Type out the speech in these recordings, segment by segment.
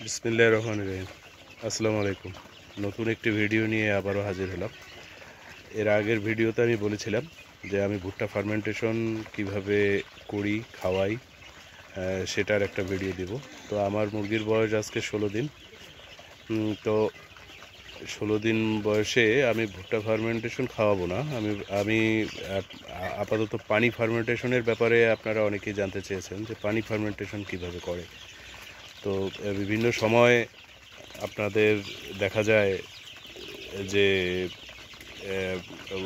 বিসমিল্লাহির রহমানির রহিম। আসসালামু আলাইকুম। নতুন একটি ভিডিও নিয়ে আবারও হাজির হলাম। এর আগের ভিডিওতে আমি বলেছিলাম যে আমি ভুট্টা ফার্মেন্টেশন কিভাবে করি, খাওয়াই, সেটার একটা ভিডিও দিব। তো আমার মুরগির বয়স আজকে 16 দিন। তো 16 দিন বয়সে আমি ভুট্টা ফার্মেন্টেশন খাওয়াবো না। আমি আপাতত পানি ফার্মেন্টেশনের ব্যাপারে আপনারা অনেকেই জানতে চেয়েছেন যে পানি ফার্মেন্টেশন কিভাবে করে। তো বিভিন্ন সময় আপনাদের দেখা যায় যে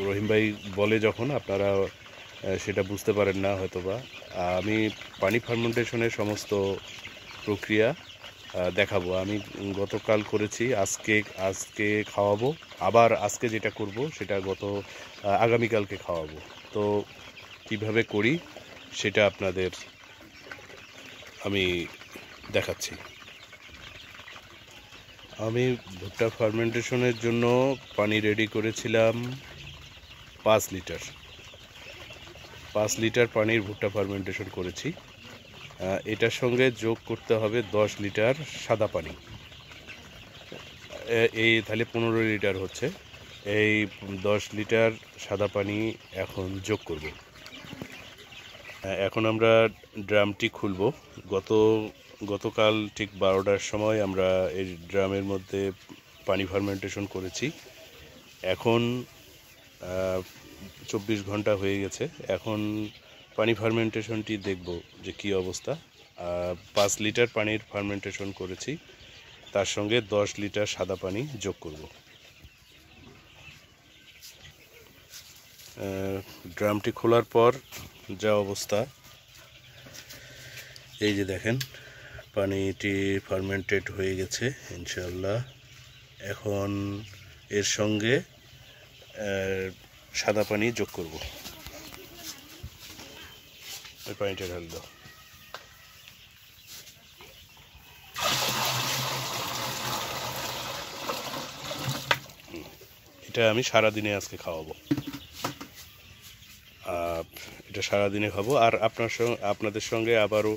রহিম ভাই বলে যখন আপনারা সেটা বুঝতে পারেন না হয়তোবা। আমি পানি ফার্মেন্টেশনের সমস্ত প্রক্রিয়া দেখাবো। আমি গতকাল করেছি, আজকে খাওয়াবো, আবার আজকে যেটা করব সেটা আগামীকালকে খাওয়াবো। তো কিভাবে করি সেটা আপনাদের আমি দেখাচ্ছি। আমি ভুট্টা ফার্মেন্টেশনের জন্য পানি রেডি করেছিলাম 5 লিটার। 5 লিটার পানির ভুট্টা ফার্মেন্টেশন করেছি। এটার সঙ্গে যোগ করতে হবে 10 লিটার সাদা পানি। এই তাহলে 15 লিটার হচ্ছে। এই 10 লিটার সাদা পানি এখন যোগ করব। এখন আমরা ড্রামটি খুলব। গতকাল ঠিক 12টার সময় আমরা এই ড্রামের মধ্যে পানি ফার্মেন্টেশন করেছি। এখন 24 ঘন্টা হয়ে গেছে। এখন পানি ফার্মেন্টেশনটি দেখব যে কী অবস্থা। 5 লিটার পানির ফার্মেন্টেশন করেছি, তার সঙ্গে 10 লিটার সাদা পানি যোগ করব। ড্রামটি খোলার পর যা অবস্থা, এই যে দেখেন পানিটি ফার্মেন্টেড হয়ে গেছে ইনশাআল্লাহ। এখন এর সঙ্গে সাদা পানি যোগ করব। ওই পানিটা ঢাল দাও। এটা আমি সারাদিনে আজকে খাওয়াবো। এটা সারাদিনে খাবো। আর আপনাদের সঙ্গে আবারও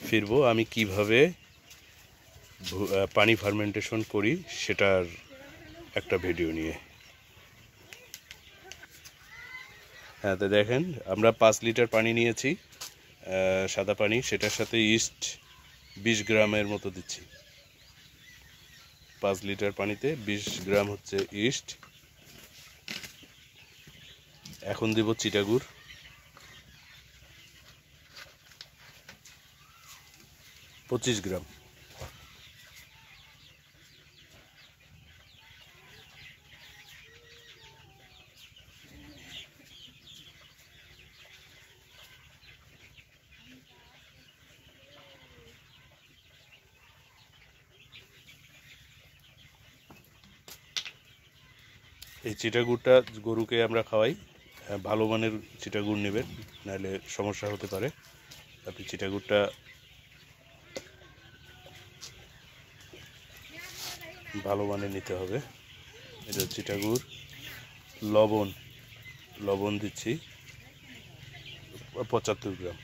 ফিরবো আমি কিভাবে পানি ফার্মেন্টেশন করি সেটার একটা ভিডিও নিয়ে। হ্যাঁ, তো দেখেন আমরা 5 লিটার পানি নিয়েছি, সাদা পানি, সেটার সাথে ইস্ট 20 গ্রামের মতো দিচ্ছি। 5 লিটার পানিতে 20 গ্রাম হচ্ছে ইস্ট। এখন দেব চিটাগুড়, $25 গ্রাম। এই চিটাগুড়টা গরুকে আমরা খাওয়াই। ভালো মানের চিটাগুড় নেবেন, নাহলে সমস্যা হতে পারে। আপনি চিটাগুড়টা ভালো মানের নিতে হবে। এটা চিটাগুড়। লবণ দিচ্ছি 75 গ্রাম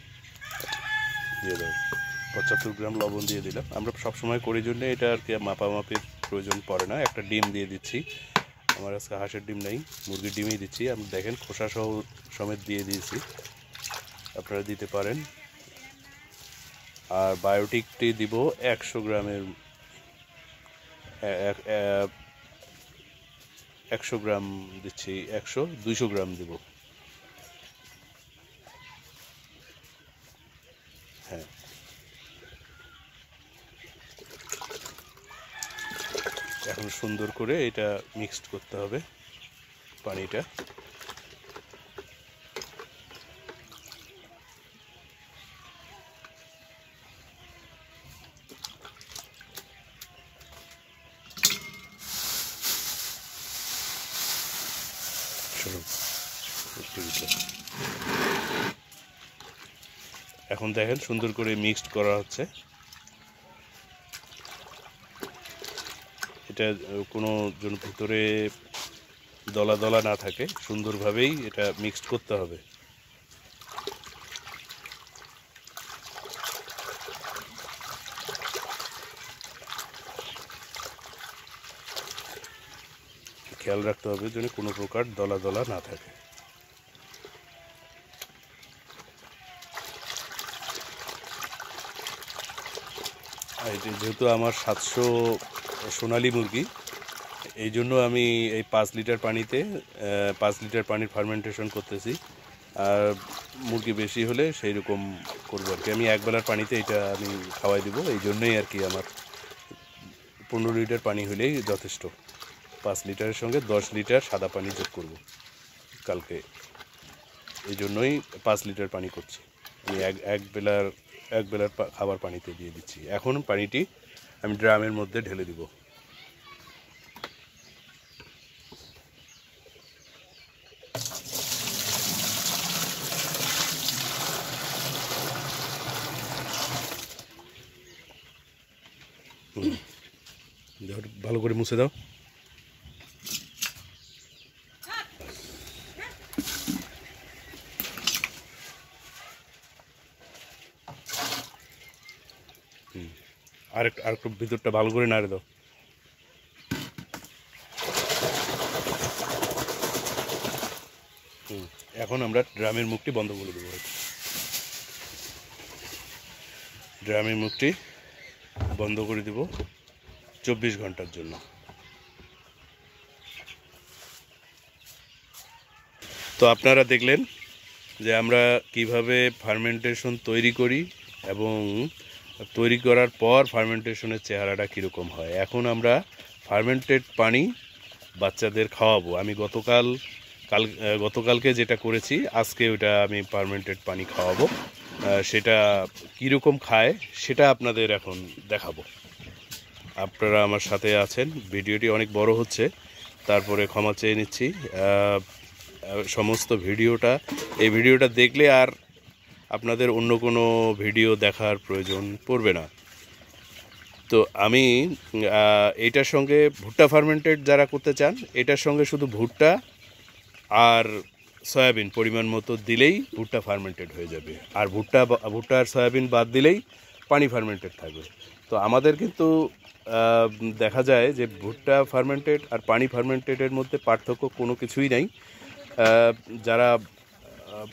দিয়ে দেবো। 75 গ্রাম লবণ দিয়ে দিলাম। আমরা সবসময় করি জন্য এটা আর কি মাপামাপির প্রয়োজন পড়ে না। একটা ডিম দিয়ে দিচ্ছি। আমার আজকে হাঁসের ডিম নেই, মুরগির ডিমই দিচ্ছি। আমি দেখেন খোসা সমেত দিয়ে দিয়েছি, আপনারা দিতে পারেন। আর বায়োটিকটি দিব 100 গ্রামের, 100 গ্রাম দিচ্ছি। 200 গ্রাম দেব। হ্যাঁ, এখন সুন্দর করে এটা মিক্সড করতে হবে পানিটা। এখন দেখেন সুন্দর করে মিক্সড করা হচ্ছে। এটা কোনো জন ভিতরে দলা দলা না থাকে, সুন্দরভাবেই এটা মিক্সড করতে হবে। খেয়াল রাখতে হবে যেন কোনো প্রকার দলা দলা না থাকে। আর যেহেতু আমার 700 সোনালী মুরগি, এই জন্য আমি এই 5 লিটার পানিতে 5 লিটার পানির ফার্মেন্টেশন করতেছি। আর মুরগি বেশি হলে সেই রকম করবো আর কি। আমি একবেলার পানিতে এটা আমি খাওয়াই দেবো, এই জন্যই আর কি আমার 15 লিটার পানি হলেই যথেষ্ট। 5 লিটারের সঙ্গে 10 লিটার সাদা পানি যোগ করব কালকে, এই জন্যই 5 লিটার পানি করছি। আমি এক বেলার খাবার পানিতে দিয়ে দিচ্ছি। এখন পানিটি আমি ড্রামের মধ্যে ঢেলে দিব। ভালো করে মুছে দাও। আর একটু ভিতরটা ভালো করে নাড়ে দাও। এখন আমরা ড্রামের মুখটি বন্ধ করে দেবো। ড্রামের মুখটি বন্ধ করে দেব 24 ঘন্টার জন্য। তো আপনারা দেখলেন যে আমরা কিভাবে ফার্মেন্টেশন তৈরি করি এবং তৈরি করার পর ফার্মেন্টেশনের চেহারাটা কীরকম হয়। এখন আমরা ফার্মেন্টেড পানি বাচ্চাদের খাওয়াবো। আমি গতকালকে যেটা করেছি, আজকে ওটা আমি ফার্মেন্টেড পানি খাওয়াবো। সেটা কীরকম খায় সেটা আপনাদের এখন দেখাবো। আপনারা আমার সাথে আছেন। ভিডিওটি অনেক বড় হচ্ছে, তারপরে ক্ষমা চেয়ে নিচ্ছি। সমস্ত এই ভিডিওটা দেখলে আর আপনাদের অন্য কোনো ভিডিও দেখার প্রয়োজন পড়বে না। তো আমি এটার সঙ্গে ভুট্টা ফার্মেন্টেড যারা করতে চান, এটার সঙ্গে শুধু ভুট্টা আর সয়াবিন পরিমাণ মতো দিলেই ভুট্টা ফার্মেন্টেড হয়ে যাবে। আর ভুট্টা আর সয়াবিন বাদ দিলেই পানি ফার্মেন্টেড থাকবে। তো আমাদের কিন্তু দেখা যায় যে ভুট্টা ফার্মেন্টেড আর পানি ফার্মেন্টেডের মধ্যে পার্থক্য কোনো কিছুই নাই। যারা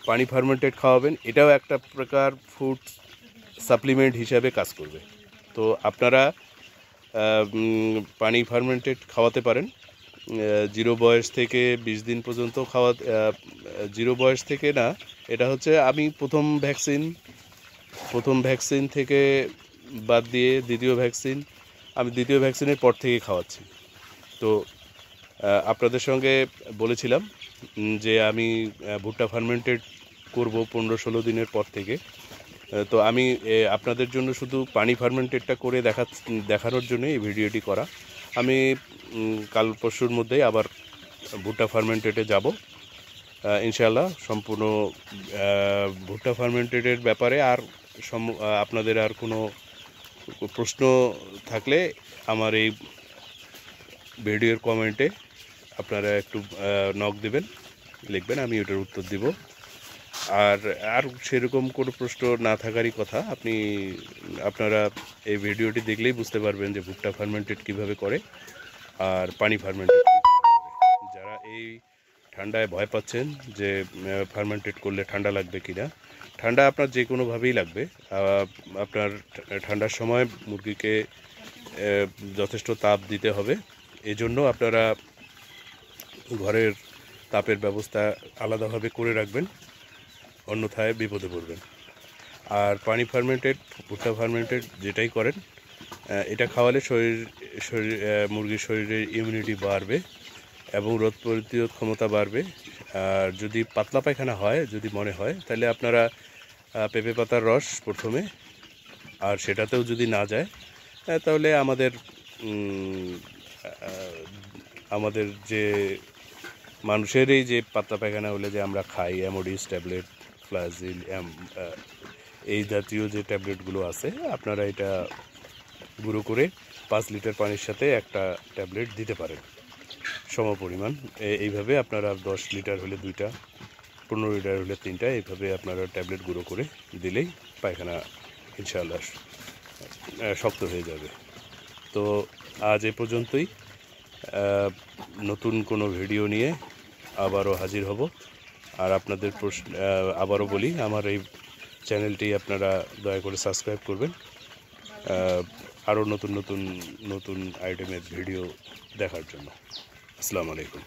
পানি ফার্মেন্টেড খাওয়াবেন, এটাও একটা প্রকার ফুড সাপ্লিমেন্ট হিসাবে কাজ করবে। তো আপনারা পানি ফার্মেন্টেড খাওয়াতে পারেন। 0 বয়স থেকে 20 দিন পর্যন্ত জিরো বয়স থেকে না, এটা হচ্ছে আমি প্রথম ভ্যাকসিন থেকে বাদ দিয়ে দ্বিতীয় ভ্যাকসিনের পর থেকে খাওয়াচ্ছি। তো আপনাদের সঙ্গে বলেছিলাম যে আমি ভুট্টা ফার্মেন্টেড করব 15-16 দিনের পর থেকে। তো আমি আপনাদের জন্য শুধু পানি ফার্মেন্টেডটা করে দেখানোর জন্য এই ভিডিওটি করা। আমি কাল পরশুর মধ্যেই আবার ভুট্টা ফার্মেন্টেডে যাব ইনশাআল্লাহ। সম্পূর্ণ ভুট্টা ফার্মেন্টেডের ব্যাপারে আর আপনাদের আর কোনো প্রশ্ন থাকলে আমার এই ভিডিওর কমেন্টে আপনারা একটু নক দেবেন, লিখবেন, আমি ওটার উত্তর দিব। আর সেরকম কোনো প্রশ্ন না থাকারই কথা। আপনারা এই ভিডিওটি দেখলেই বুঝতে পারবেন যে ভুট্টা ফার্মেন্টেড কীভাবে করে আর পানি ফার্মেন্টেড কীভাবে। যারা এই ঠান্ডায় ভয় পাচ্ছেন যে ফার্মেন্টেড করলে ঠান্ডা লাগবে কি না, ঠান্ডা আপনার যে কোনোভাবেই লাগবে। আপনার ঠান্ডার সময় মুরগিকে যথেষ্ট তাপ দিতে হবে। এজন্য আপনারা ঘরের তাপের ব্যবস্থা আলাদাভাবে করে রাখবেন, অন্যথায় বিপদে পড়বেন। আর পানি ফার্মেন্টেড, ভুট্টা ফার্মেন্টেড যেটাই করেন, এটা খাওয়ালে মুরগির শরীরের ইমিউনিটি বাড়বে এবং রোগ প্রতিরোধ ক্ষমতা বাড়বে। আর যদি পাতলা পায়খানা হয়, যদি মনে হয়, তাহলে আপনারা পেঁপে পাতার রস প্রথমে, আর সেটাতেও যদি না যায় তাহলে আমাদের যে মানুষের এই যে পাতলা পায়খানা হলে যে আমরা খাই অ্যামোডিস ট্যাবলেট, ফ্লাজিল, এই জাতীয় যে ট্যাবলেটগুলো আছে, আপনারা এটা গুঁড়ো করে 5 লিটার পানির সাথে একটা ট্যাবলেট দিতে পারেন সমপরিমাণ। এইভাবে আপনারা 10 লিটার হলে 2টা, 15 লিটার হলে 3টা, এইভাবে আপনারা ট্যাবলেট গুঁড়ো করে দিলেই পায়খানা ইনশাআল্লাহ শক্ত হয়ে যাবে। তো আজ এ পর্যন্তই। নতুন কোনো ভিডিও নিয়ে আবারও হাজির হব। আর আপনাদের প্রশ্ন আবারও বলি, আমার এই চ্যানেলটি আপনারা দয়া করে সাবস্ক্রাইব করবেন আরও নতুন নতুন আইটেমের ভিডিও দেখার জন্য। আসসালামু আলাইকুম।